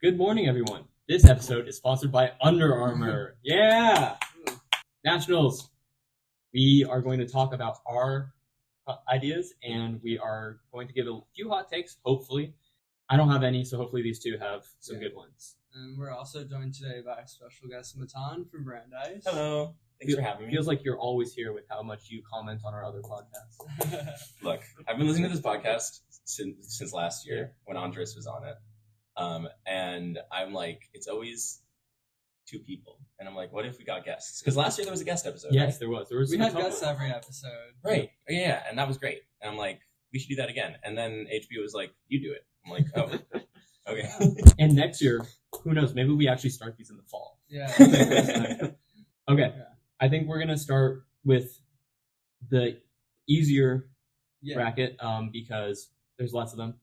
Good morning, everyone. This episode is sponsored by Under Armour. Yeah! Nationals. We are going to talk about our ideas, and we are going to give a few hot takes, hopefully. I don't have any, so hopefully these two have some good ones. And we're also joined today by special guest Matan from Brandeis. Hello. Thanks for having me. Feels like you're always here with how much you comment on our other podcasts. Look, I've been listening to this podcast since last year when Andres was on it. And I'm like, it's always two people. And I'm like, what if we got guests? Because last year there was a guest episode. Yes, right? there was. We had guests every episode. Right. Yeah, and that was great. And I'm like, we should do that again. And then HBO was like, you do it. I'm like, oh, okay. And next year, who knows? Maybe we actually start these in the fall. Yeah. Okay. Yeah. I think we're going to start with the easier bracket because there's lots of them,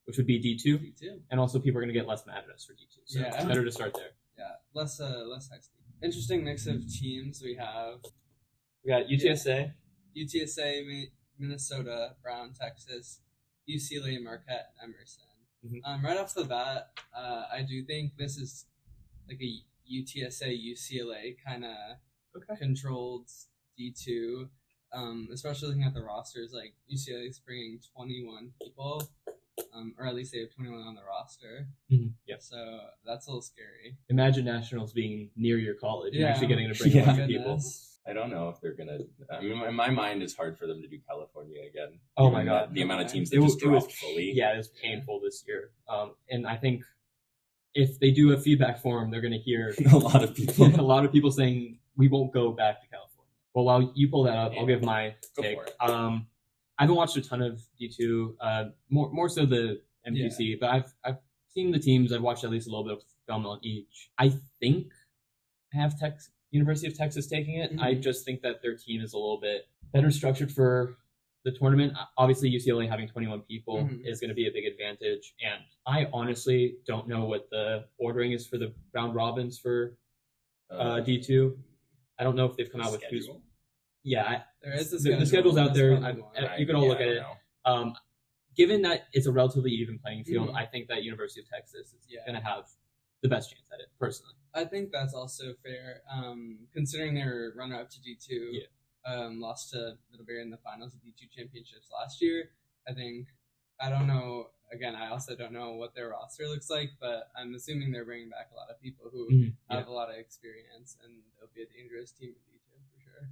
which would be D2. And also people are going to get less mad at us for D2. So it's better to start there. Yeah, less high stakes. Interesting mix of teams we have. We got UTSA. UTSA, Minnesota, Brown, Texas, UCLA, Marquette, Emerson. Mm-hmm. Right off the bat, I do think this is like a UTSA, UCLA kind of controlled D2, especially looking at the rosters. Like UCLA is bringing 21 people, or at least they have 21 on the roster. Mm-hmm. Yeah. So that's a little scary. Imagine Nationals being near your college and actually getting to bring a bunch of people. I don't know if they're going to... I mean, in my mind, it's hard for them to do California again. Oh, my God. The amount of teams that just dropped fully. Yeah, it was painful this year. And I think if they do a feedback form, they're going to hear a lot of people saying, we won't go back to California. Well, while you pull that up, I'll give my take. I haven't watched a ton of D2, more so the MQC, but I've seen the teams. I've watched at least a little bit of film on each. I think I have University of Texas taking it. Mm-hmm. I just think that their team is a little bit better structured for the tournament. Obviously, UCLA having 21 people is going to be a big advantage. And I honestly don't know what the ordering is for the round robins for D2. I don't know if they've come out with who's. Yeah, there is the schedule's out there. You could all look at it. Given that it's a relatively even playing field, I think that University of Texas is going to have the best chance at it, personally. I think that's also fair, considering they were runner-up to D2, lost to Middlebury in the finals of D2 championships last year. I don't know, again, I also don't know what their roster looks like, but I'm assuming they're bringing back a lot of people who have a lot of experience, and they'll be a dangerous team in D2 for sure.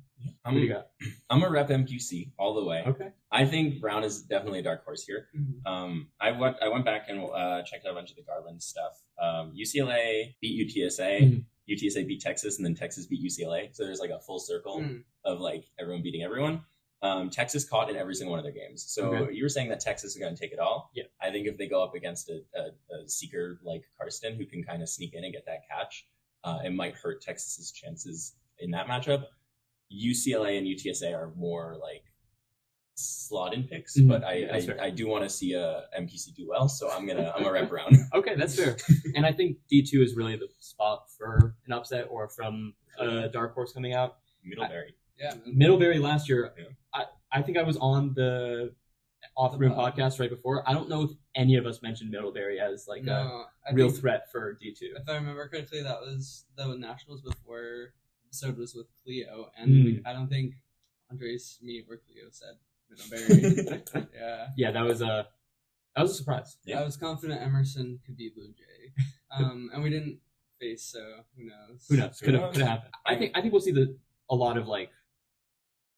Yeah. I'm a rep MQC all the way. Okay. I think Brown is definitely a dark horse here. Mm-hmm. I went back and checked out a bunch of the Garland stuff. UCLA beat UTSA, UTSA beat Texas, and then Texas beat UCLA. So there's like a full circle of like everyone beating everyone. Texas caught in every single one of their games. So you were saying that Texas is going to take it all. Yeah. I think if they go up against a seeker like Karsten who can kind of sneak in and get that catch, it might hurt Texas's chances in that matchup. UCLA and UTSA are more like slot-in picks, but I do want to see a MQC do well, so I'm a rep Brown. Okay, that's fair. And I think D2 is really the spot for an upset or from a dark horse coming out. Middlebury. Middlebury last year. Yeah. I think I was on the Off-Broom podcast right before. I don't know if any of us mentioned Middlebury as like a real threat for D2. If I remember correctly, that was the Nationals before episode was with Cleo, and I don't think Andres, me, or Cleo said Middlebury. Yeah, that was a surprise. Yeah. I was confident Emerson could be Blue Jay, and we didn't face, so who knows? Who knows? Could have happened. I think we'll see a lot of like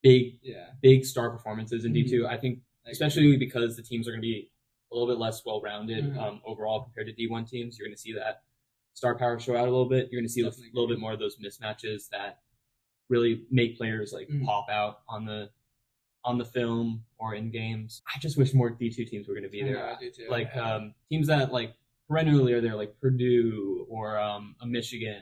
big star performances in D2. I think especially because the teams are going to be a little bit less well-rounded overall compared to D1 teams. You're going to see that star power show out a little bit. You're going to see a little bit more of those mismatches that really make players like pop out on the film or in games. I just wish more D2 teams were going to be there. I do too. Like teams that like perennially are there, like Purdue or a Michigan.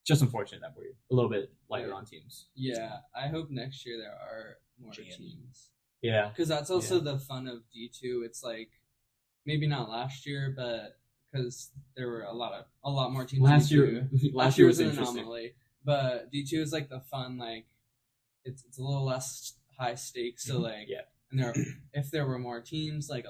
Just unfortunate that we're a little bit lighter on teams. Yeah, I hope next year there are more teams. Yeah, because that's also the fun of D2. It's like maybe not last year, but because there were a lot more teams. Last year was an anomaly, but D2 is like the fun. Like it's a little less high stakes. So like and if there were more teams, like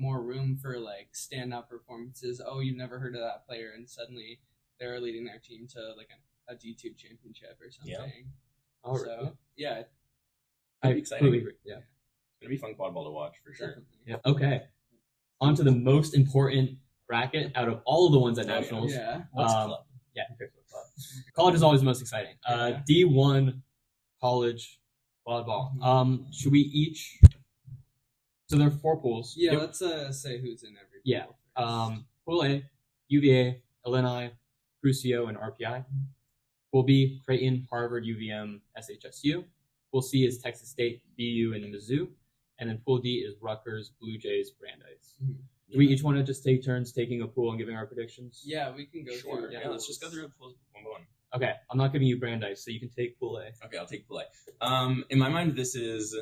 more room for like standout performances. Oh, you've never heard of that player, and suddenly they're leading their team to like a D2 championship or something. Yeah. So yeah, It'd be exciting. Agree. Yeah, it's gonna be fun quad ball to watch for sure. definitely. yeah. Okay, on to the most important bracket out of all of the ones at nationals. Yeah. What's club? Yeah, college is always the most exciting. Yeah. D1 college quad ball. Should we each? So there are 4 pools. Yeah, let's say who's in every pool. Yeah. First. Pool A, UVA, Illini, Crucio, and RPI. Pool B, Creighton, Harvard, UVM, SHSU. Pool C is Texas State, BU, and Mizzou. And then Pool D is Rutgers, Blue Jays, Brandeis. Mhm. Do we each want to just take turns taking a pool and giving our predictions? Yeah, we can go Sure. through. Yeah, let's just go through pools one by one. Okay, I'm not giving you Brandeis, so you can take Pool A. Okay, I'll take pool A. In my mind, this is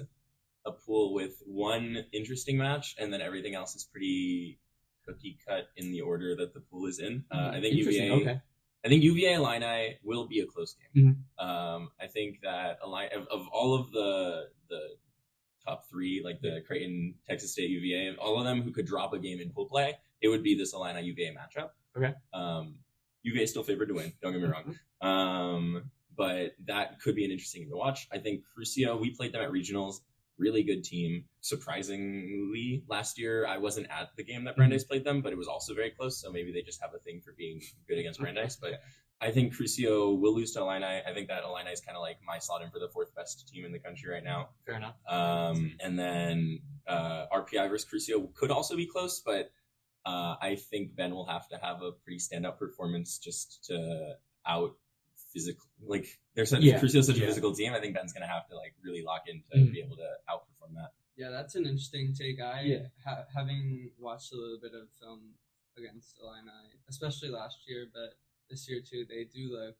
a pool with one interesting match, and then everything else is pretty cookie cut in the order that the pool is in. I think Interesting. UVA. Okay. I think UVA Illini will be a close game. Mm-hmm. I think that of all of the top 3, like the Creighton, Texas State, UVA, all of them who could drop a game in pool play, it would be this Illini UVA matchup. Okay. UVA is still favored to win. Don't get me wrong. But that could be an interesting game to watch. I think Crucio, we played them at regionals. Really good team. Surprisingly, last year I wasn't at the game that Brandeis played them, but it was also very close. So maybe they just have a thing for being good against Brandeis. But I think Crucio will lose to Illini. I think that Illini is kind of like my slot in for the 4th best team in the country right now. Fair enough. And then RPI versus Crucio could also be close, but I think Ben will have to have a pretty standout performance just to out physical. Like Crucio's such a physical team. I think Ben's gonna have to like really lock in to be able to outperform that. Yeah, that's an interesting take. Having watched a little bit of film against Illini, especially last year, but this year too, they do look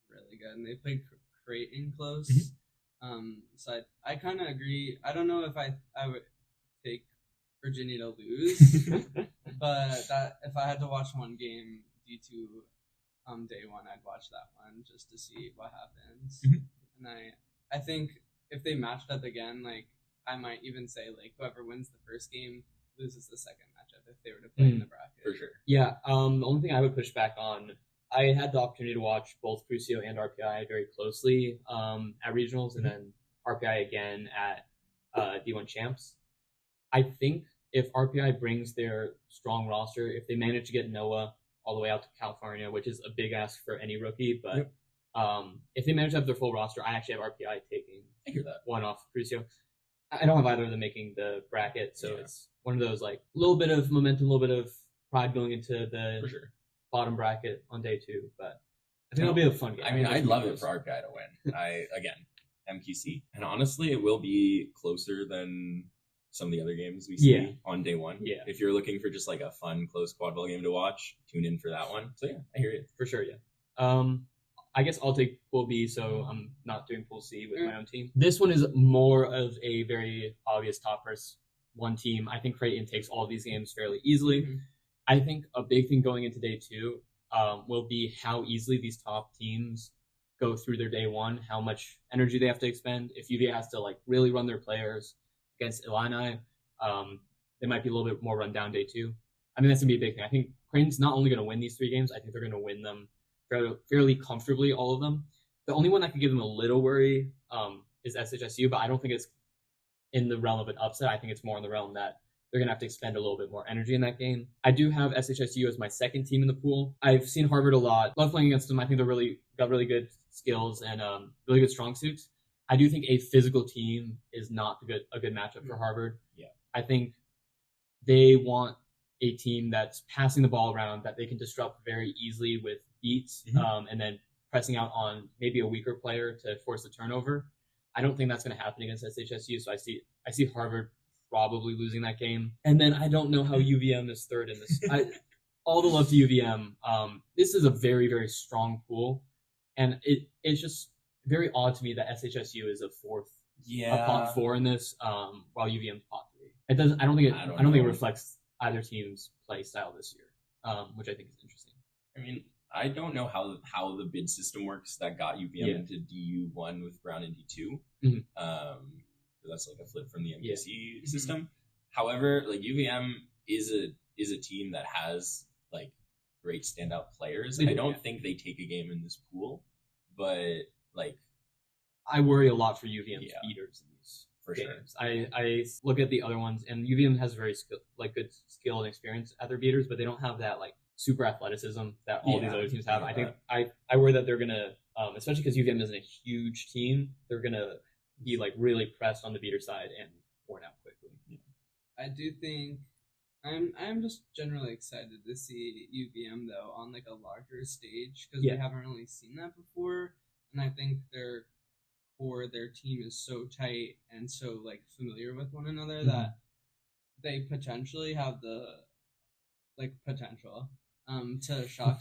really good, and they played Creighton close. So I kind of agree. I don't know if I would take Virginia to lose, but that if I had to watch one game D2 day 1, I'd watch that one just to see what happens. And I think if they matched up again, like I might even say like whoever wins the first game loses the second matchup if they were to play in the bracket. For sure. Yeah. The only thing I would push back on, I had the opportunity to watch both Crucio and RPI very closely at regionals, and then RPI again at D1 champs. I think if RPI brings their strong roster, if they manage to get Noah all the way out to California, which is a big ask for any rookie, but if they manage to have their full roster, I actually have RPI taking one off Crucio. I don't have either of them making the bracket, so it's one of those like a little bit of momentum, a little bit of pride going into the bottom bracket on day 2, but I think it'll be a fun game. I mean, I'd love it for RPI to win. MQC, and honestly, it will be closer than some of the other games we see on day 1. Yeah. If you're looking for just like a fun, close quad ball game to watch, tune in for that one. So yeah, I hear you. For sure, yeah. I guess I'll take Pool B, so I'm not doing Pool C with my own team. This one is more of a very obvious top versus one team. I think Creighton takes all of these games fairly easily. I think a big thing going into day 2 will be how easily these top teams go through their day 1, how much energy they have to expend. If UVA has to like really run their players against Illini, they might be a little bit more run down day 2. I mean, that's going to be a big thing. I think Creighton's not only going to win these 3 games, I think they're going to win them fairly comfortably, all of them. The only one that could give them a little worry is SHSU, but I don't think it's in the realm of an upset. I think it's more in the realm that they're going to have to expend a little bit more energy in that game. I do have SHSU as my second team in the pool. I've seen Harvard a lot. Love playing against them. I think they're got really good skills and really good strong suits. I do think a physical team is not a good matchup for Harvard. Yeah. I think they want a team that's passing the ball around, that they can disrupt very easily with beats, and then pressing out on maybe a weaker player to force a turnover. I don't think that's going to happen against SHSU, so I see Harvard probably losing that game. And then I don't know how UVM is third in this. All the love to UVM. This is a very, very strong pool, and it's just very odd to me that SHSU is a pot 4 in this, while UVM's pot 3. It doesn't. I don't think it reflects either team's play style this year, which I think is interesting. I mean, I don't know how the bid system works that got UVM into DU1 with Brown and D2. That's like a flip from the MQC system. However, like UVM, is a team that has like great standout players. They do, I don't yeah. think they take a game in this pool, but like I worry a lot for UVM's Yeah. beaters in these for sure. games. I look at the other ones, and UVM has very good skill and experience at their beaters, but they don't have that like super athleticism that all these Yeah, other teams have. I I get think I worry that they're gonna, especially because UVM isn't a huge team, they're gonna be like really pressed on the beater side and worn out quickly. I do think I'm just generally excited to see UVM though on like a larger stage because Yeah. we haven't really seen that before, and I think their team is so tight and so like familiar with one another Mhm. that they potentially have the like potential to shock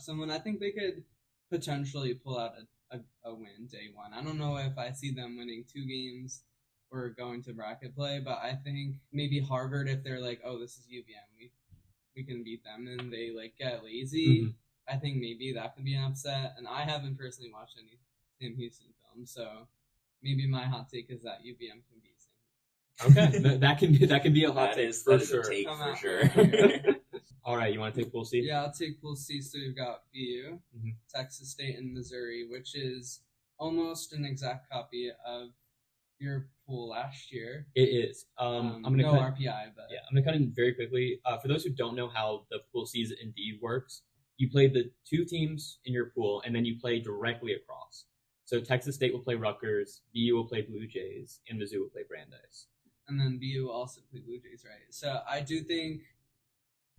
someone. I think they could potentially pull out a win day one. I don't know if I see them winning 2 games or going to bracket play, but I think maybe Harvard, if they're like, oh, this is UVM, we can beat them, and they like get lazy. Mhm. I think maybe that could be an upset. And I haven't personally watched any Sam Houston films, so maybe my hot take is that UVM can beat Sam Houston. Okay, that can be a hot That take is for that is sure. a take Come for out. sure. All right, you want to take Pool C? Yeah, I'll take Pool C. So we've got BU, Mhm. Texas State, and Missouri, which is almost an exact copy of your pool last year. It is. I'm gonna no cut. RPI, but Yeah, I'm gonna cut in very quickly. For those who don't know how the pool season indeed works, you play the 2 teams in your pool, and then you play directly across. So Texas State will play Rutgers, BU will play Blue Jays, and Mizzou will play Brandeis. and then BU will also play Blue Jays, right? So I do think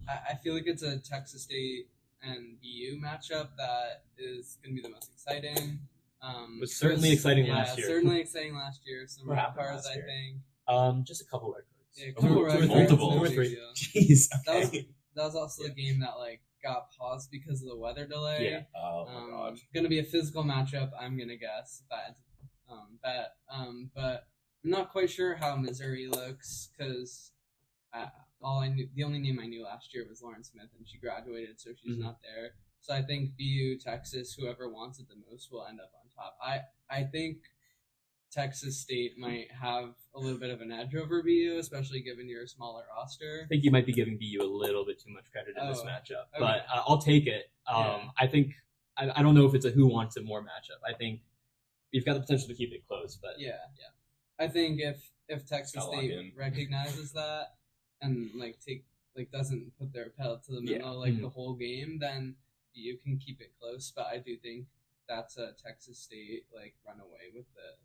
I feel like it's a Texas State and BU matchup that is going to be the most exciting. Was certainly exciting yeah, last year. certainly exciting last year. Some What red happened cards, last I year? think. Just a couple red cards. Yeah, a Oh, couple two red or cards, multiple. no Two or big three. deal. Jeez. That was Okay. that was also the game that like got paused because of the weather delay. Yeah. Oh my god. Gonna be a physical matchup, I'm gonna guess. But I'm not quite sure how Missouri looks because the only name I knew last year was Lauren Smith, and she graduated, so she's Mhm. not there. So I think BU, Texas, whoever wants it the most will end up on top. I think Texas State might have a little bit of an edge over BU, especially given your smaller roster. I think you might be giving BU a little bit too much credit in this Oh, matchup, okay. but I'll take it. Yeah. I think I don't know if it's a who wants it more matchup. I think you've got the potential to keep it close, but Yeah. I think if Texas Gotta lock State in. recognizes that and doesn't put their pedal to the Yeah. metal the whole game, then you can keep it close. But I do think that's a Texas State runaway with the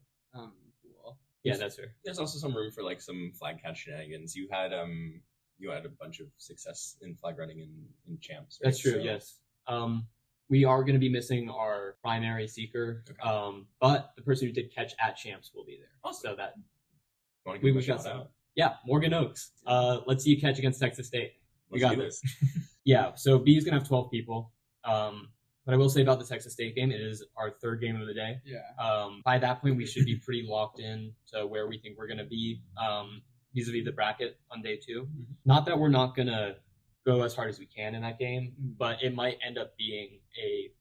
pool. yeah, that's fair. There's also some room for like some flag catch shenanigans. You had a bunch of success in flag running in champs. Right? That's true. So- Yes. We are going to be missing our primary seeker, Okay. but the person who did catch at champs will be there. Awesome. So that Want to we give got a shout some. out? Yeah, Morgan Oaks. Let's see you catch against Texas State. We Let's got do this. Yeah, so BU's gonna have 12 people. But I will say about the Texas State game, it is our 3rd game of the day. Yeah. By that point, we should be pretty locked in to where we think we're gonna be vis-a-vis the bracket on day 2. Mhm. Not that we're not gonna go as hard as we can in that game, Mhm. but it might end up being a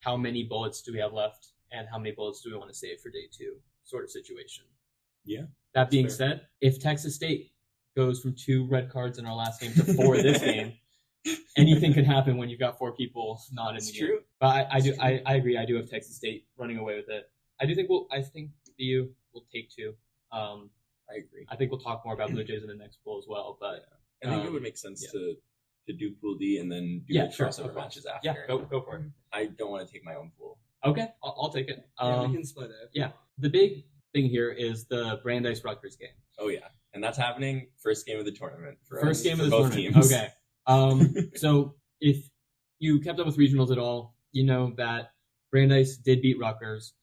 how many bullets do we have left and how many bullets do we want to save for day 2 sort of situation. Yeah. That being fair. said, if Texas State goes from 2 red cards in our last game to 4 this game, anything could happen when you've got 4 people not in It's the game. true. But I It's true. agree. I do have Texas State running away with it. I think BU will take 2. I agree. I think we'll talk more about Blue Jays in the next pool as well. But I think it would make sense yeah. to do Pool D and then do yeah, the sure. crossover of course. matches after. Yeah, go for it. I don't want to take my own pool. Okay, I'll take it. Yeah, we can split it. yeah. The big thing here is the Brandeis Rutgers game. Oh yeah, and that's happening first game of the tournament for First us, game for of the both tournament. teams. Okay. So if you kept up with regionals at all, you know that Brandeis did beat Rutgers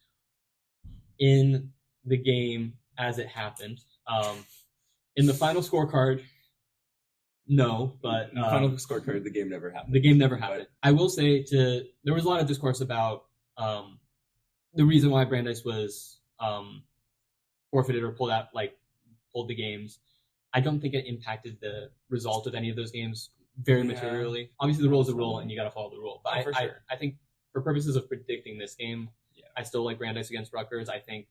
in the game as it happened. In the final scorecard, no, but In the final scorecard, the game never happened. the game never happened. I will say there was a lot of discourse about the reason why Brandeis was forfeited or pulled the games. I don't think it impacted the result of any of those games very Yeah. materially. Obviously, the rule is a rule, and you got to follow the rule. But Oh, for sure. I think for purposes of predicting this game, Yeah. I still like Brandeis against Rutgers. I think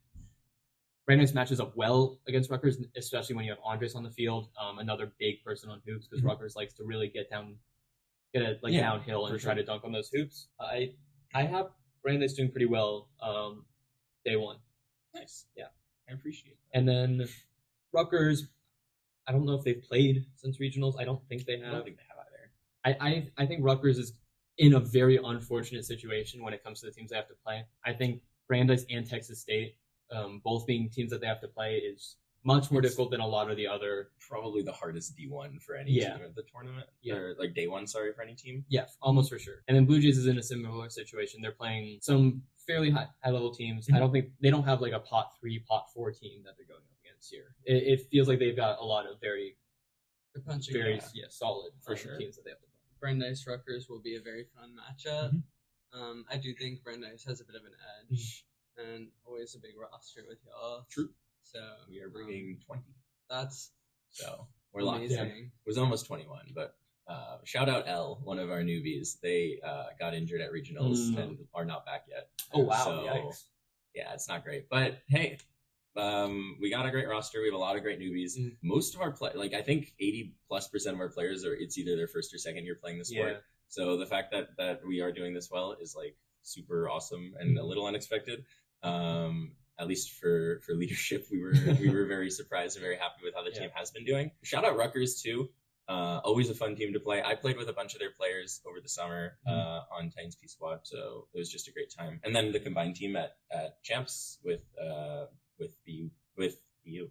Brandeis matches up well against Rutgers, especially when you have Andres on the field, another big person on hoops, because Rutgers likes to really get downhill and try to dunk on those hoops. I have Brandeis doing pretty well day one. Nice. Yeah. I appreciate that. And then Rutgers, I don't know if they've played since regionals. I don't think they have. I don't think they have either. I think Rutgers is in a very unfortunate situation when it comes to the teams they have to play. I think Brandeis and Texas State, both being teams that they have to play, is much more difficult than a lot of the other. Probably the hardest D1 for any team at the tournament. Yeah. Or like day one, sorry, for any team. Yeah, almost for sure. And then Blue Jays is in a similar situation. They're playing some fairly high level teams. I don't think they don't have like a pot 3, pot 4 team that they're going up against here. It feels like they've got a lot of very solid for sure teams that they have to play. Brandeis Rutgers will be a very fun matchup. I do think Brandeis has a bit of an edge, and always a big roster with y'all. True. So we are bringing 20. That's we're locked in. It was almost 21, but shout out L, one of our newbies. They got injured at regionals and are not back yet. Oh wow! So, Yikes. Yeah, it's not great, but hey. We got a great roster. We have a lot of great newbies. Most of our I think 80+% of our players it's either their first or second year playing the sport. Yeah. So the fact that we are doing this well is like super awesome and a little unexpected. At least for leadership, we were very surprised and very happy with how the team has been doing. Shout out Rutgers too. Always a fun team to play. I played with a bunch of their players over the summer on Titans P Squad, so it was just a great time. And then the combined team at Champs with BU.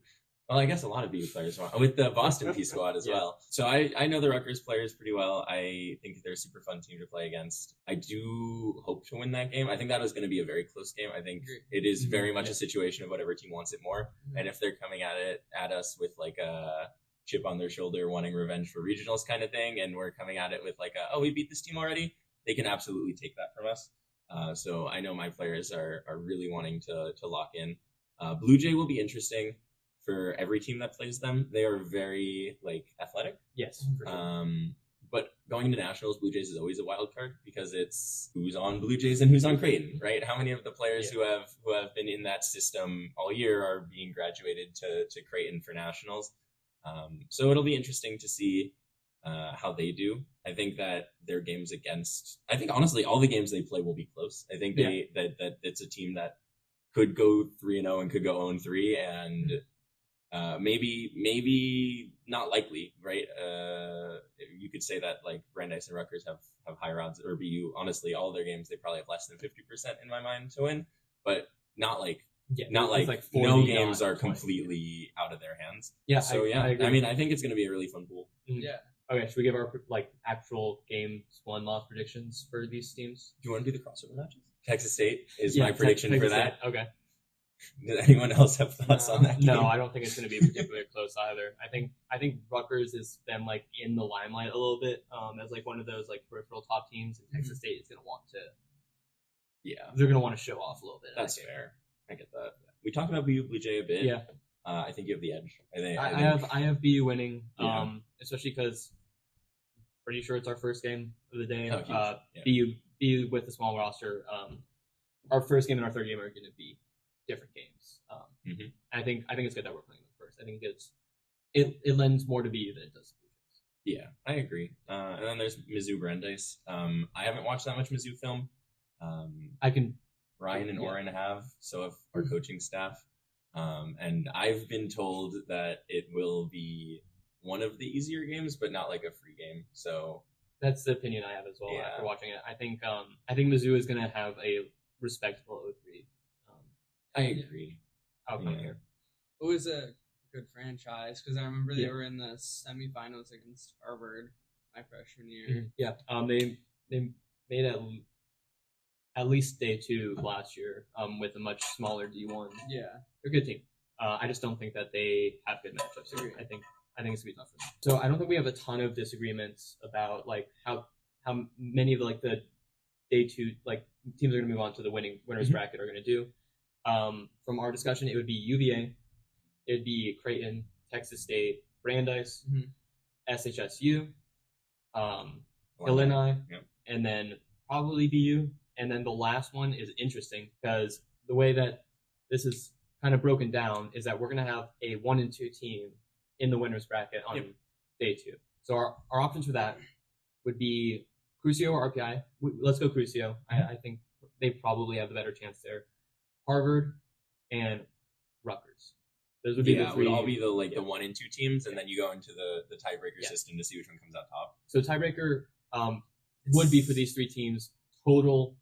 Well, I guess a lot of BU players with the Boston P Squad as well. So I know the Rutgers players pretty well. I think they're a super fun team to play against. I do hope to win that game. I think that is going to be a very close game. I think it is very much a situation of whatever team wants it more. And if they're coming at us with like a chip on their shoulder, wanting revenge for regionals kind of thing, and we're coming at it with like we beat this team already, they can absolutely take that from us. So I know my players are really wanting to lock in. Blue Jay will be interesting for every team that plays them. They are very athletic. Yes. For sure. But going into nationals, Blue Jays is always a wild card because it's who's on Blue Jays and who's on Creighton, right? How many of the players who have been in that system all year are being graduated to Creighton for nationals? So it'll be interesting to see how they do. I think that their games honestly all the games they play will be close. I think that it's a team that could go 3-0 and could go 0-3, and maybe not likely, right? You could say that Brandeis and Rutgers have higher odds, or BU. Honestly, all their games they probably have less than 50% in my mind to win, but not no games are completely out of their hands. Yeah. So I mean, I think it's going to be a really fun pool. Yeah. Okay, should we give our actual games win-loss predictions for these teams? Do you want to do the crossover matches? Texas State is my prediction for that. Okay. Does anyone else have thoughts on that game? No, I don't think it's going to be particularly close either. I think Rutgers is them in the limelight a little bit as one of those peripheral top teams, and Texas State is going to want to. Yeah, they're going to want to show off a little bit. That's fair. I get that. We talked about BU Blue Jay a bit. Yeah. I think you have the edge. I have BU winning, especially because pretty sure it's our first game of the day. BU with a small roster. Our first game and our third game are going to be different games. I think it's good that we're playing them first. I think it lends more to BU than it does to Blue Jays. Yeah, I agree. And then there's Mizzou Brandeis. I haven't watched that much Mizzou film. Ryan and Oren have, so have our coaching staff. And I've been told that it will be one of the easier games, but not a free game. So that's the opinion I have as well after watching it. I think Mizzou is going to have a respectable 0-3. I agree. It was a good franchise because I remember they were in the semifinals against Harvard my freshman year. Yeah, they made at least day 2 last year with a much smaller D1. Yeah, they're a good team. I just don't think that they have good matchups. I think it's gonna be tough for them. So I don't think we have a ton of disagreements about how many of the day 2 teams are gonna move on to the winners bracket are gonna do. From our discussion, it would be UVA, it would be Creighton, Texas State, Brandeis, SHSU, Illinois, and then probably BU. And then the last one is interesting because the way that this is kind of broken down is that we're going to have a 1 and 2 team in the winners bracket on day 2. So our options for that would be Crucio or RPI. Let's go Crucio. I think they probably have the better chance there. Harvard and Rutgers. Those would be the 3. Would all be the 1 and 2 teams, and then you go into the tiebreaker system to see which one comes out top. So tiebreaker would be for these 3 teams total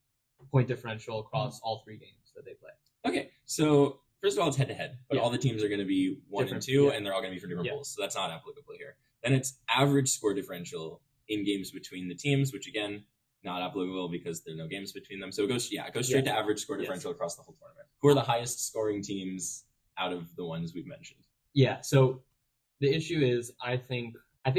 point differential across all 3 games that they play. Okay, so first of all, it's head-to-head, but all the teams are going to be 1 and 2, and they're all going to be for different pools, so that's not applicable here. Then it's average score differential in games between the teams, which again, not applicable because there are no games between them. So it goes straight to average score differential across the whole tournament. Who are the highest scoring teams out of the ones we've mentioned? Yeah, so the issue is I think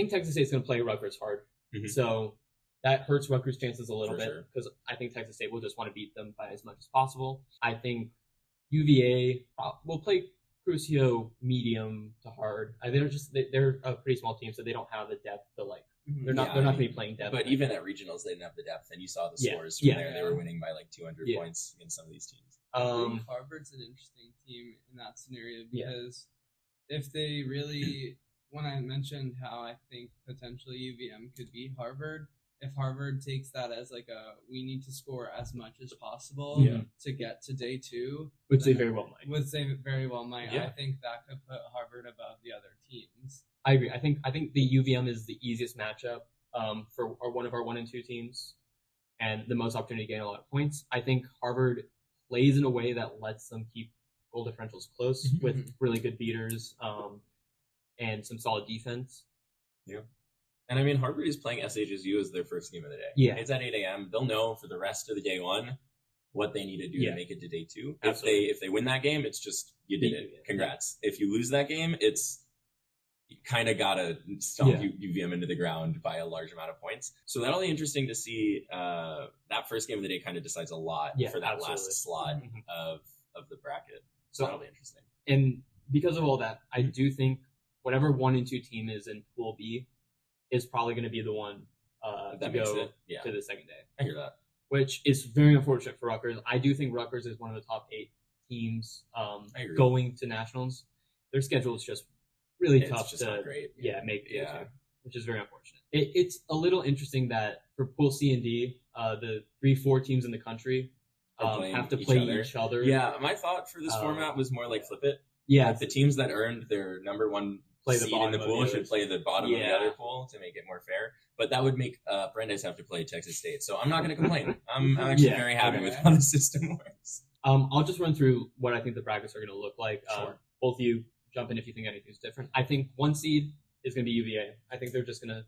Texas State's going to play Rutgers hard. Mm-hmm. So that hurts Rutgers' chances a little bit because I think Texas State will just want to beat them by as much as possible. I think UVA will play Crucio medium to hard. They're a pretty small team, so they don't have the depth to They're not going to be playing depth. But even at regionals, they didn't have the depth, and you saw the scores from there. They were winning by 200 points against some of these teams. I think Harvard's an interesting team in that scenario because if they really, when I mentioned how I think potentially UVM could beat Harvard, if Harvard takes that as we need to score as much as possible to get to day 2, which they very well might. I think that could put Harvard above the other teams. I agree. I think the UVM is the easiest matchup for one of our 1 and 2 teams, and the most opportunity to gain a lot of points. I think Harvard plays in a way that lets them keep goal differentials close with really good beaters and some solid defense. Yeah. And I mean, Harvard is playing SHSU as their first game of the day. Yeah. It's at 8 a.m. They'll know for the rest of the day 1 what they need to do to make it to day 2. If they win that game, it's just, you did it. Congrats. If you lose that game, it's, you kind of got to stomp UVM into the ground by a large amount of points. So that'll be interesting to see. That first game of the day kind of decides a lot for that last slot of the bracket. So that'll be interesting. And because of all that, I do think whatever 1 and 2 team is in Pool B is probably going to be the one to go to the second day. I hear that. Which is very unfortunate for Rutgers. I do think Rutgers is one of the top 8 teams going to nationals. Their schedule is just really tough to make it to, which is very unfortunate. It's a little interesting that for Pool C and D, the 3-4 teams in the country have to play each other. Yeah, my thought for this format was more flip it. Yeah, the teams that earned their number 1 seed in the pool should play the bottom of the other pool to make it more fair. But that would make Brandeis have to play Texas State. So I'm not going to complain. I'm actually very happy with how the system works. I'll just run through what I think the brackets are going to look like. Both of you jump in if you think anything's different. I think 1 seed is going to be UVA. I think they're just going to...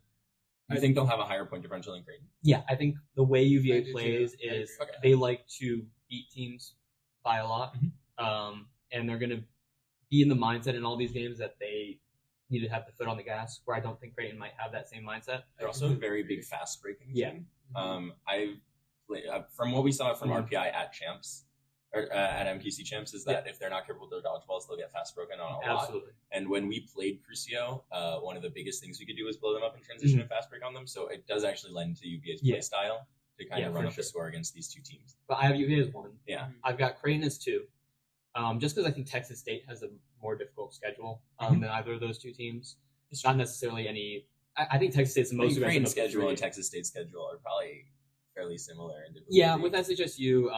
I think they'll have a higher point differential than Creighton. Yeah, I think the way UVA plays is they like to beat teams by a lot. And they're going to be in the mindset in all these games that they need to have the foot on the gas, where I don't think Creighton might have that same mindset. They're also a very big fast breaking team. From what we saw from RPI at champs, or at MQC champs, is that if they're not careful with their dodgeballs, they'll get fast broken on a lot. And when we played Crucio, one of the biggest things we could do was blow them up in transition and fast break on them. So it does actually lend to UVA's play style to kind of run up the score against these 2 teams. But I have UVA as 1. Yeah. I've got Creighton as 2. Just because I think Texas State has a more difficult schedule than either of those 2 teams. It's not necessarily any... I think Texas State's the most aggressive. Creighton's schedule and Texas State's schedule are probably fairly similar. With SHSU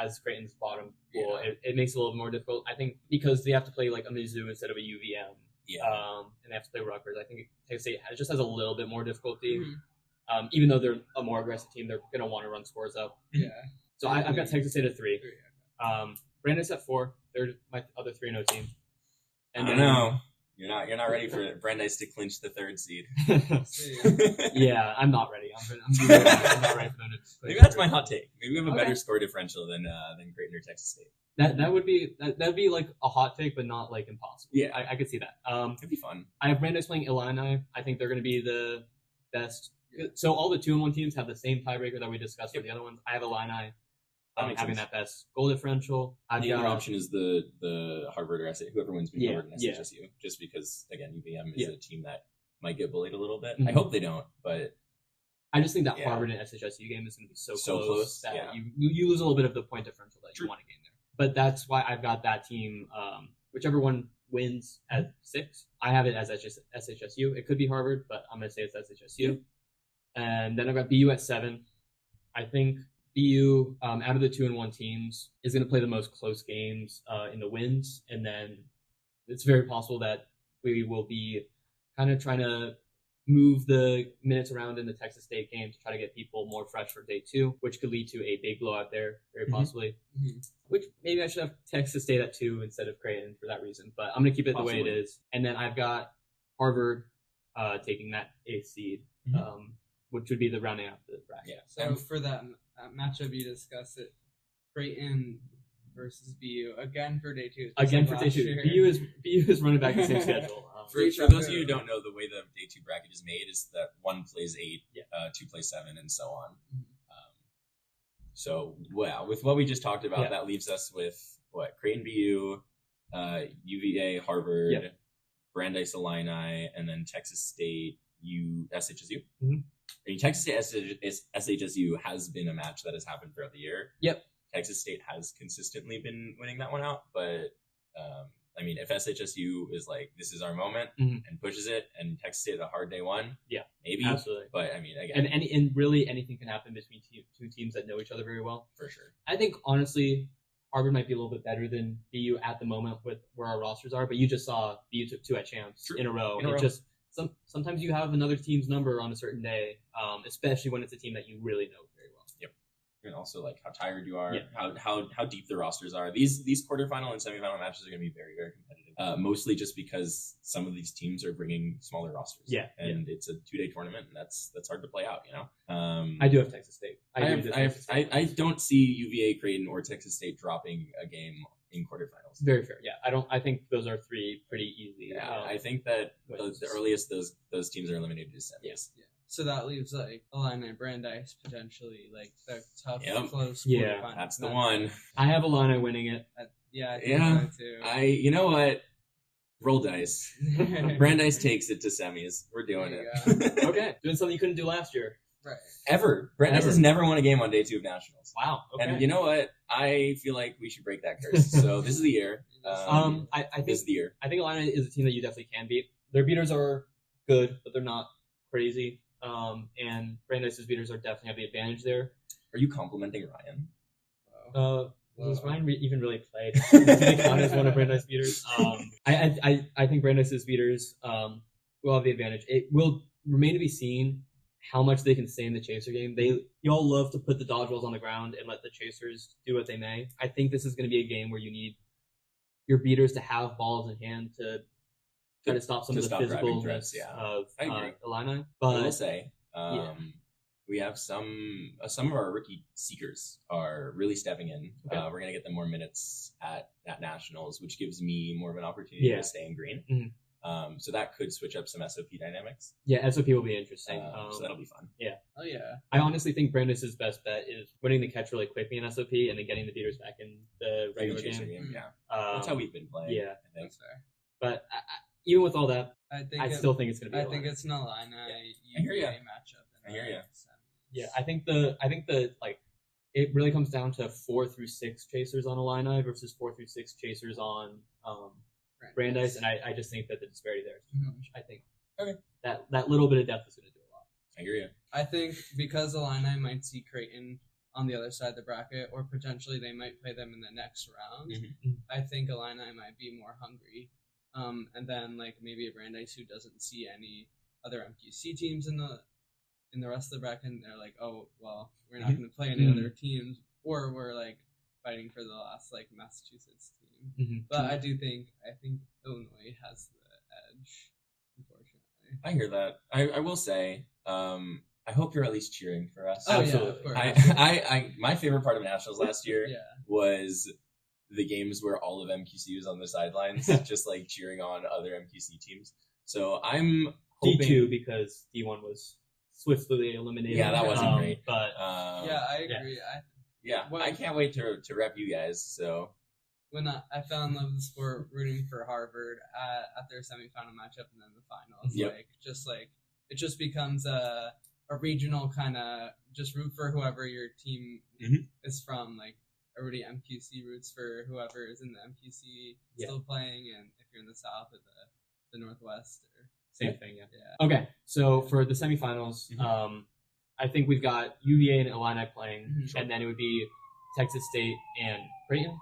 as Creighton's bottom pool, it makes it a little more difficult. I think because they have to play a Mizzou instead of a UVM. And they have to play Rutgers. I think Texas State just has a little bit more difficulty. Even though they're a more aggressive team, they're going to want to run scores up. So I've got Texas State at 3. Brandeis at 4. They're my other 3-0 team. And I don't know. You're not ready for Brandeis to clinch the 3rd seed. Yeah, I'm not ready. I'm not ready for them to. Maybe that's my hot take. Maybe we have a better score differential than Creighton or Texas State. That'd be a hot take, but not impossible. Yeah, I could see that. It'd be fun. I have Brandeis playing Illini. I think they're going to be the best. So all the 2-1 teams have the same tiebreaker that we discussed for the other ones. I have Illini. Having that best goal differential. The other option is the Harvard or whoever wins between Harvard and SHSU. Just because, again, UVM is a team that might get bullied a little bit. I hope they don't, but... I just think that Harvard and SHSU game is going to be so close that you lose a little bit of the point differential that you want to gain there. but that's why I've got that team. Whichever one wins at 6, I have it as SHSU. It could be Harvard, but I'm gonna say it's SHSU. And then I've got BU at 7. I think BU, out of the 2-1 teams, is going to play the most close games in the wins, and then it's very possible that we will be kind of trying to move the minutes around in the Texas State game to try to get people more fresh for day 2, which could lead to a big blowout there, very possibly. Which maybe I should have Texas State at 2 instead of Creighton for that reason, but I'm going to keep it the way it is. And then I've got Harvard taking that 8th seed, which would be the rounding out the bracket. Yeah. So for that matchup you discussed, it Creighton versus BU again for day 2. Again for day 2. BU is running back the same schedule. For those of you who don't know, the way the day 2 bracket is made is that 1 plays 8, 2 plays 7, and so on. So, with what we just talked about, that leaves us with Creighton, BU, UVA, Harvard, Brandeis, Illini, and then Texas State, SHSU. I mean, Texas State SHSU has been a match that has happened throughout the year. Texas State has consistently been winning that one out, but I mean, if SHSU is like, this is our moment and pushes it, and Texas State a hard day 1, maybe. Absolutely. But I mean, again. And really anything can happen between two teams that know each other very well. For sure. I think, honestly, Harvard might be a little bit better than BU at the moment with where our rosters are, but you just saw BU took 2 at champs in a row. Just sometimes you have another team's number on a certain day, especially when it's a team that you really know very well. And also like how tired you are, how deep the rosters are. These quarterfinal and semifinal matches are going to be very, very competitive. Mostly just because some of these teams are bringing smaller rosters. And it's a 2-day tournament, and that's hard to play out. You know. I do have Texas State. I don't see UVA, Creighton, or Texas State dropping a game in quarterfinals. Very fair. I think those are 3 pretty easy. I think that the earliest those teams are eliminated is semis. So that leaves like Illini and Brandeis potentially like the tough, close quarterfinals. That's the one. I have Illini winning it. I think so too. You know what? Roll dice. Brandeis takes it to semis. We're doing it. Okay, doing something you couldn't do last year. Right. Ever. Brandeis has never won a game on day 2 of nationals. Wow. Okay. And you know what? I feel like we should break that curse. So this is the year. I think this is the year. I think Illini is a team that you definitely can beat. Their beaters are good, but they're not crazy. And Brandeis' beaters are definitely have the advantage there. Are you complimenting Ryan? Does Ryan even really play? Does he count as one of Brandeis' beaters? I think Brandeis' beaters will have the advantage. It will remain to be seen how much they can stay in the chaser game. Y'all love to put the dodgeballs on the ground and let the chasers do what they may. I think this is going to be a game where you need your beaters to have balls in hand to try to stop some of the physicalness of Illini. But I will say, we have some of our rookie seekers are really stepping in. Okay. We're going to get them more minutes at nationals, which gives me more of an opportunity to stay in green. So that could switch up some SOP dynamics. Yeah, SOP will be interesting. So that'll be fun. Yeah. Oh, yeah. I honestly think Brandeis' best bet is winning the catch really quickly in SOP and then getting the beaters back in the regular game. Yeah. That's how we've been playing. Yeah. I think. That's fair. But even with all that, I still think it's going to be I think it's an Illini matchup. I hear you. Yeah, I think the it really comes down to 4 through 6 chasers on Illini versus 4 through 6 chasers on Brandeis, and I just think that the disparity there is too much. I think that little bit of depth is going to do a lot. I hear you. I think because Illini might see Creighton on the other side of the bracket, or potentially they might play them in the next round, I think Illini might be more hungry. And then like maybe a Brandeis who doesn't see any other MQC teams in the rest of the bracket, and they're like, oh well, we're not going to play any other teams, or we're like fighting for the last like Massachusetts team. But I think Illinois has the edge, unfortunately. I hear that. I will say, I hope you're at least cheering for us. Oh, absolutely. Yeah, I my favorite part of nationals last year was the games where all of MQC was on the sidelines, just like cheering on other MQC teams. So I'm hoping D2 because D1 was swiftly eliminated. Yeah, that wasn't great. But I agree. I can't wait to rep you guys. So when I fell in love with the sport rooting for Harvard at their semifinal matchup and then the finals, it just becomes a regional kind of just root for whoever your team is from, like everybody MQC roots for whoever is in the MQC still playing, and if you're in the South or the Northwest or same thing. Yeah. Okay, so for the semifinals, I think we've got UVA and Illini playing, and then it would be Texas State and Creighton.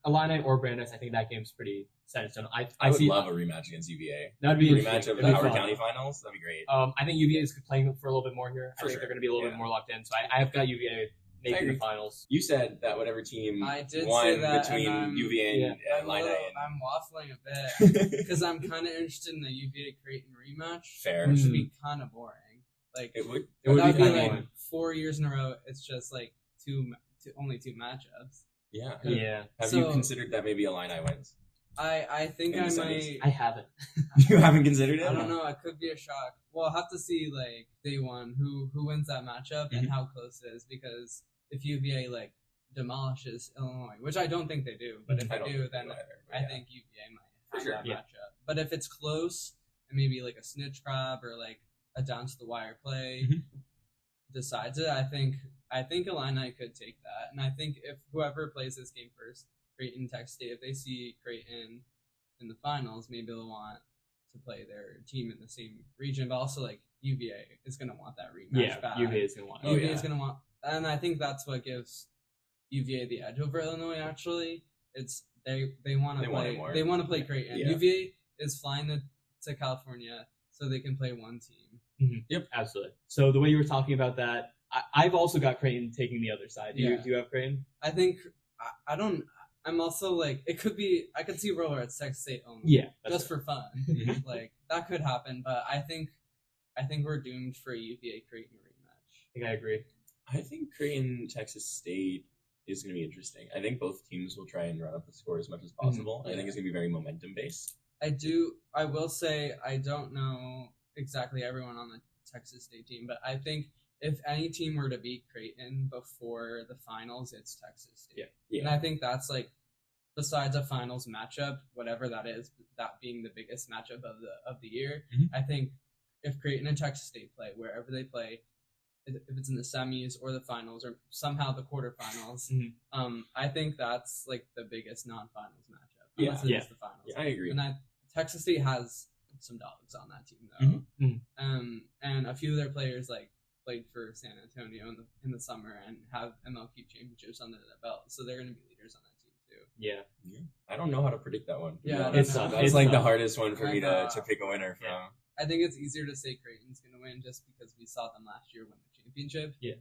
Illini or Brandeis, I think that game's pretty set in stone. I would love a rematch against UVA. That'd be rematch of the Howard County finals. That'd be great. I think UVA is playing for a little bit more here. I think they're going to be a little bit more locked in. So I have got UVA making the finals. You said that whatever team won between UVA and Illini. I'm waffling a bit because I'm kind of interested in the UVA Creighton rematch. Fair. Which would be kind of boring. Like it would be like boring. 4 years in a row. It's just like only two matchups. Yeah. Have you considered that maybe Illini wins? I think I might. I haven't. You haven't considered it? I don't know. It could be a shock. Well, I'll have to see like day one who wins that matchup and how close it is, because if UVA like demolishes Illinois, which I don't think they do, but if they do, then I think UVA might have that matchup. But if it's close and maybe like a snitch grab or like a down to the wire play decides it, I think Illini could take that, and I think if whoever plays this game first, Creighton, Texas State, if they see Creighton in the finals, maybe they'll want to play their team in the same region, but also like UVA is going to want that rematch back. UVA is going to want. UVA is going to want, and I think that's what gives UVA the edge over Illinois. Actually, it's they want to play Creighton. Yeah. UVA is flying to California so they can play one team. Yep, absolutely. So the way you were talking about that, I've also got Creighton taking the other side. Do you have Creighton? I think I don't. I'm also like, it could be, I could see roller at Texas State only. Yeah. Just for fun. Like, that could happen, but I think we're doomed for a UVA Creighton rematch. I think I agree. I think Creighton, Texas State is going to be interesting. I think both teams will try and run up the score as much as possible. I think it's going to be very momentum based. I will say, I don't know exactly everyone on the Texas State team, but I think if any team were to beat Creighton before the finals, it's Texas State. Yeah. And I think that's like, besides a finals matchup, whatever that is, that being the biggest matchup of the year, I think if Creighton and Texas State play, wherever they play, if it's in the semis or the finals or somehow the quarterfinals, I think that's like the biggest non-finals matchup. Unless it's the finals. Yeah, I agree. And Texas State has some dogs on that team though. And a few of their players like played for San Antonio in the summer and have MLQ championships under their belt, so they're going to be leaders on that team too. Yeah. I don't know how to predict that one. Yeah, it's like the hardest one for me to pick a winner from. I think it's easier to say Creighton's going to win just because we saw them last year win the championship. Yeah.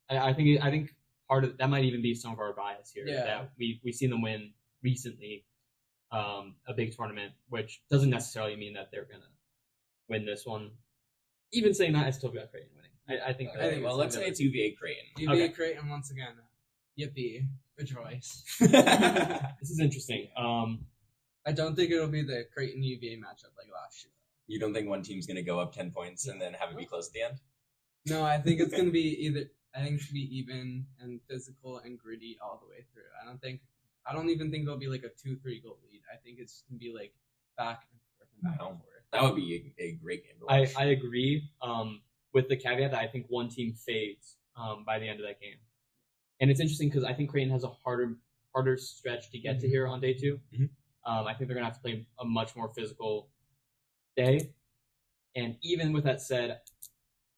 I think part of that might even be some of our bias here. Yeah. That we've seen them win recently a big tournament, which doesn't necessarily mean that they're going to win this one. Even saying that, I still got Creighton winning. I think. Well, let's say it's UVA Creighton. UVA Creighton once again. Yippee! Rejoice. This is interesting. I don't think it'll be the Creighton UVA matchup like last year. You don't think one team's going to go up 10 points and then have it be close at the end? No, I think it's going to be I think it's going to be even and physical and gritty all the way through. I don't even think there'll be like a 2-3 goal lead. I think it's going to be like back and forth and back and forth. That would be a great game to watch. I agree. With the caveat that I think one team fades by the end of that game. And it's interesting because I think Creighton has a harder stretch to get to here on day 2. I think they're going to have to play a much more physical day. And even with that said,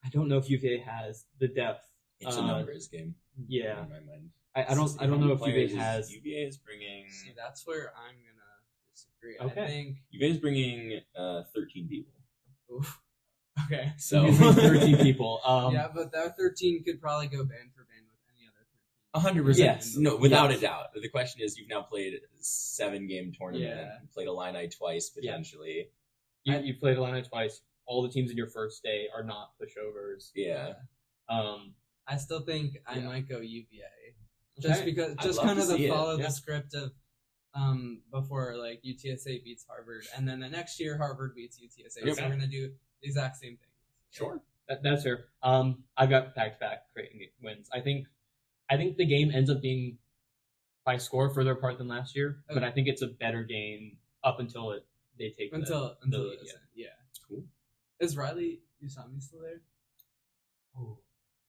I don't know if UVA has the depth. It's a numbers game. Yeah. In my mind. I don't know if UVA has. UVA is bringing. See, that's where I'm going to disagree. Okay. I think UVA is bringing 13 people. Oof. Okay. So 13 people. Yeah, but that 13 could probably go band for band with any other 13. 100%. Yes. No, without a doubt. The question is, you've now played a 7-game tournament. Yeah. You played Illini twice, potentially. You played Illini twice. All the teams in your first day are not pushovers. Yeah. I still think I might go UVA. Okay. Just because, kind of follow the script of before like UTSA beats Harvard, and then the next year Harvard beats UTSA. So we're gonna do the exact same thing. Sure, that's fair. I've got back-to-back Creighton wins. I think the game ends up being by score further apart than last year, but I think it's a better game up until they take the lead. Yeah. Cool. Is Riley Usami still there?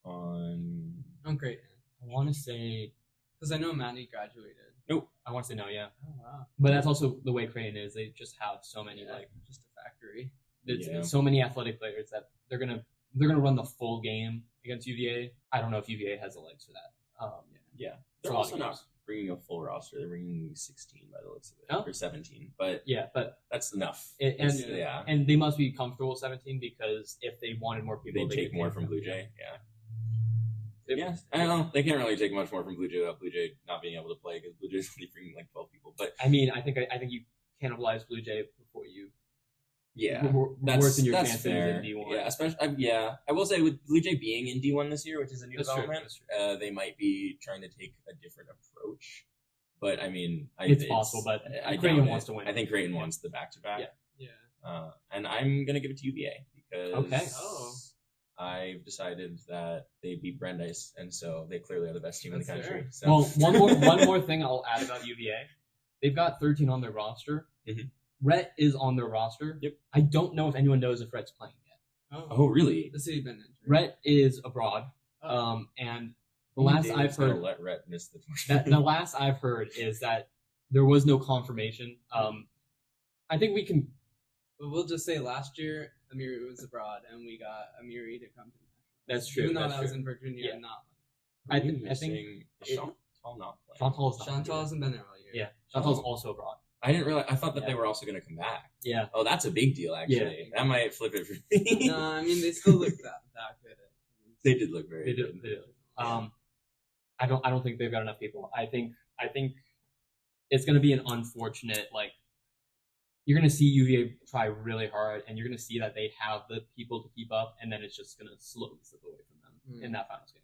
On Creighton. want to say Because I know Maddie graduated. nope. I want to say no, yeah. Oh wow. But that's also the way Creighton is. They just have so many just a factory. it's so many athletic players that they're gonna run the full game against UVA. I don't know if UVA has the legs for that. They're also not bringing a full roster. They're bringing 16 by the looks of it, or 17. But but that's enough. And they must be comfortable with 17 because if they wanted more people, they'd take more from Blue Jay. I don't know. They can't really take much more from Blue Jay without Blue Jay not being able to play because Blue Jay's only bringing like 12 people. But I mean, I think you cannibalize Blue Jay before you. That's in your that's chances fair. in D1. Yeah, especially I will say with Blue Jay being in D1 this year, which is a new development, they might be trying to take a different approach. But I mean, it's possible. But Creighton wants to win. I think Creighton wants the back-to-back. Yeah. And I'm gonna give it to UVA because Oh. I've decided that they beat Brandeis, and so they clearly are the best team in the That's country. fair. So. Well, one more thing I'll add about UVA. They've got 13 on their roster. Mhm. Rhett is on their roster. Yep. I don't know if anyone knows if Rhett's playing yet. Oh, really? Has he been injured? Rhett is abroad. And the last I've heard, let Rhett miss the tournament. the last I've heard is that there was no confirmation. I think we can. But we'll just say last year Amir was abroad, and we got Amiri to come to nationals. That's true. Even though that's that true. was in Virginia, Yeah. and not I think Chantal not playing. Chantal's like Chantal hasn't been there all year. Yeah, Chantal's also abroad. I didn't realize. I thought that they were also going to come back. Yeah. Oh, that's a big deal, actually. That might flip it for me. No, I mean they still look that good. They did look very good. They did. I don't think they've got enough people. I think it's going to be an unfortunate you're going to see UVA try really hard, and you're going to see that they have the people to keep up, and then it's just going to slowly slip away from them in that finals game.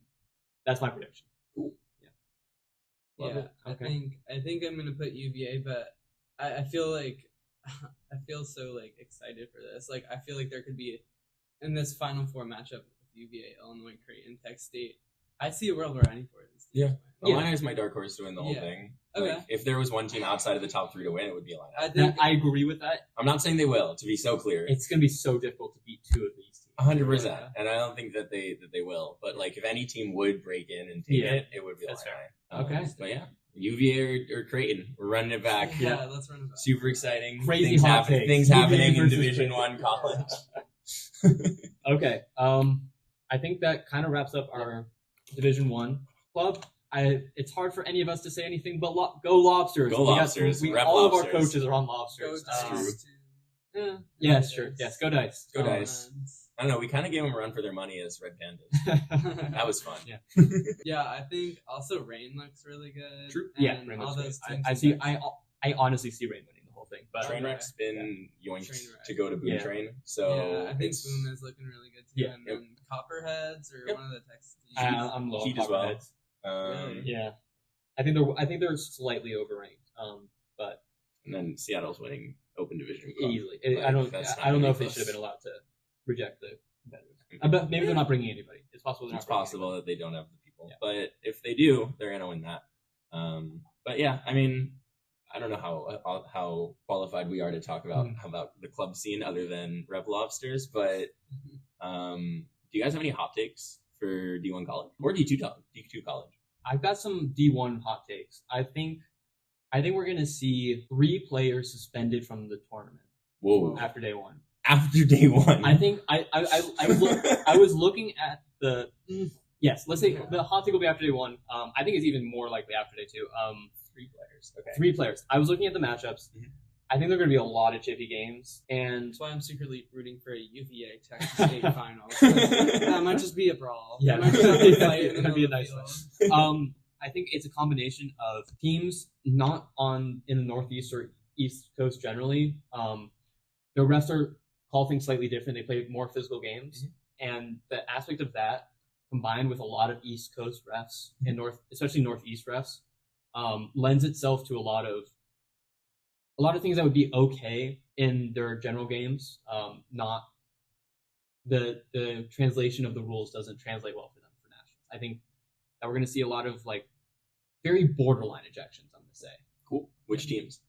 That's my prediction. Cool. Yeah. Love it. Okay. I think I'm going to put UVA, but I feel like I feel so excited for this. I feel like there could be in this Final Four matchup with UVA, Illinois, Creighton, Texas State. I see a world where any four of these teams win. Illini is my dark horse to win the whole thing. Okay. If there was one team outside of the top 3 to win, it would be Illini. I agree with that. I'm not saying they will, to be so clear. It's going to be so difficult to beat 2 of these teams. 100%, and I don't think that they will. But if any team would break in and take it would be That's Illini. Okay. But yeah, UVA or Creighton, we're running it back. Yeah, let's run it back. Super exciting. Crazy hot takes. Things happening in versus Division Creighton. 1 college. Okay. I think that kind of wraps up our Division 1 club. It's hard for any of us to say anything but go Lobsters. Go Lobsters. All of our Lobsters. coaches are on Lobsters. Go Yes, sure. Yes, go Dice. Go Dice. I don't know. We kind of gave them a run for their money as Red Pandas. That was fun. Yeah. Yeah, I think also Rain looks really good. True. And Yeah, Rain all looks those great. teams I honestly see Rain winning the whole thing. But Trainwreck's been yoinked Trainwreck. to go to Boom Yeah. Train, so I think Boom is looking really good too. Yeah. And then Copperheads or Yep. one of the Texas teams. I'm low on Heat as well. Copperheads. Really? Yeah, I think they're slightly overranked. But and then Seattle's winning Open Division Club. easily, Like, I don't that's not know really if they close. should have been allowed to reject the competitors. But maybe they're not bringing anybody. It's possible. They're It's not bringing possible that they don't have the people, Yeah. but if they do, they're gonna win that. But yeah, I mean, I don't know how qualified we are to talk about the club scene other than Rev Lobsters, but do you guys have any hot takes for D1 college or D2 college? I've got some D1 hot takes. I think we're gonna see 3 players suspended from the tournament Whoa! after day 1. After day 1, I think I was looking at the yes. Let's say the hot take will be after day 1. I think it's even more likely after day 2. 3 players. Okay. 3 players. I was looking at the matchups. Mhm. I think there are going to be a lot of chippy games, and That's why I'm secretly rooting for a UVA Texas State final. That might just be a brawl. Yeah, It might just be a fight in it's the gonna be a middle nice of the one. field. I think it's a combination of teams not in the Northeast or East Coast generally. The refs are call things slightly different. They play more physical games, and the aspect of that combined with a lot of East Coast refs and especially Northeast refs, lends itself to a lot of things that would be okay in their general games. Not the translation of the rules doesn't translate well for them for nationals. I think that we're going to see a lot of very borderline ejections. I'm going to say. Cool. Which teams?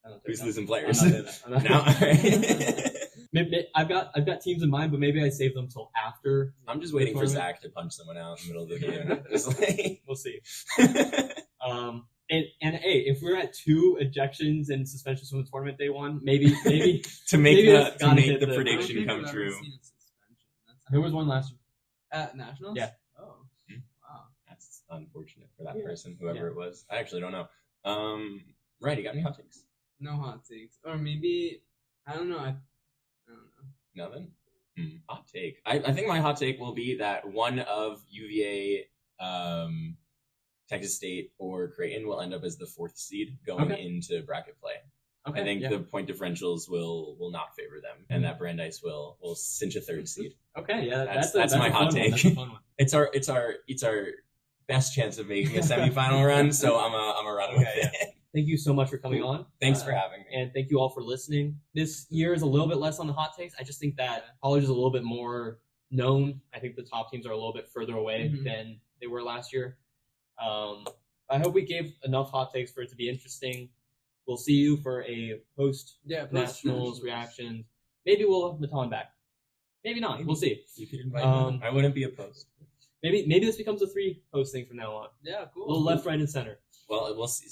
I don't think Who's that- losing players? I'm not doing that. I'm not- No. Maybe, I've got teams in mind, but maybe I save them till after. I'm just waiting for Zach to punch someone out in the middle of the game. Just like... We'll see. And hey, if we're at 2 ejections and suspensions from the tournament day 1, maybe to make maybe the prediction come true. There was one last year. At Nationals? Yeah. Oh. Wow. That's unfortunate for that person, whoever it was. I actually don't know. Right, you got any hot takes? No hot takes. Or maybe, I don't know. I don't know. Nothing? Hot take. I think my hot take will be that one of UVA, Texas State, or Creighton will end up as the 4th seed going into bracket play. Okay, I think the point differentials will not favor them, and that Brandeis will cinch a 3rd seed. Okay, yeah, that's my hot take. That's a fun one. It's our best chance of making a semifinal run, so I'm a run with it. Thank you so much for coming on. Thanks for having me. And thank you all for listening. This year is a little bit less on the hot takes. I just think that college is a little bit more known. I think the top teams are a little bit further away than they were last year. I hope we gave enough hot takes for it to be interesting. We'll see you for a post-nationals reaction. Maybe we'll have Matan back. Maybe not. We'll see. You could invite him. I wouldn't be opposed. Maybe this becomes a 3-host thing from now on. Yeah, cool. A little left, right, and center. Well, we'll see.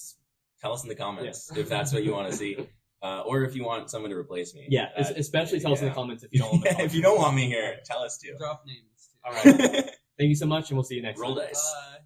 Tell us in the comments if that's what you want to see. Or if you want someone to replace me. Yeah, especially tell us in the comments if you don't want me. If you don't want me here, tell us too. Drop names too. All right. Thank you so much, and we'll see you next time. Roll dice. Bye.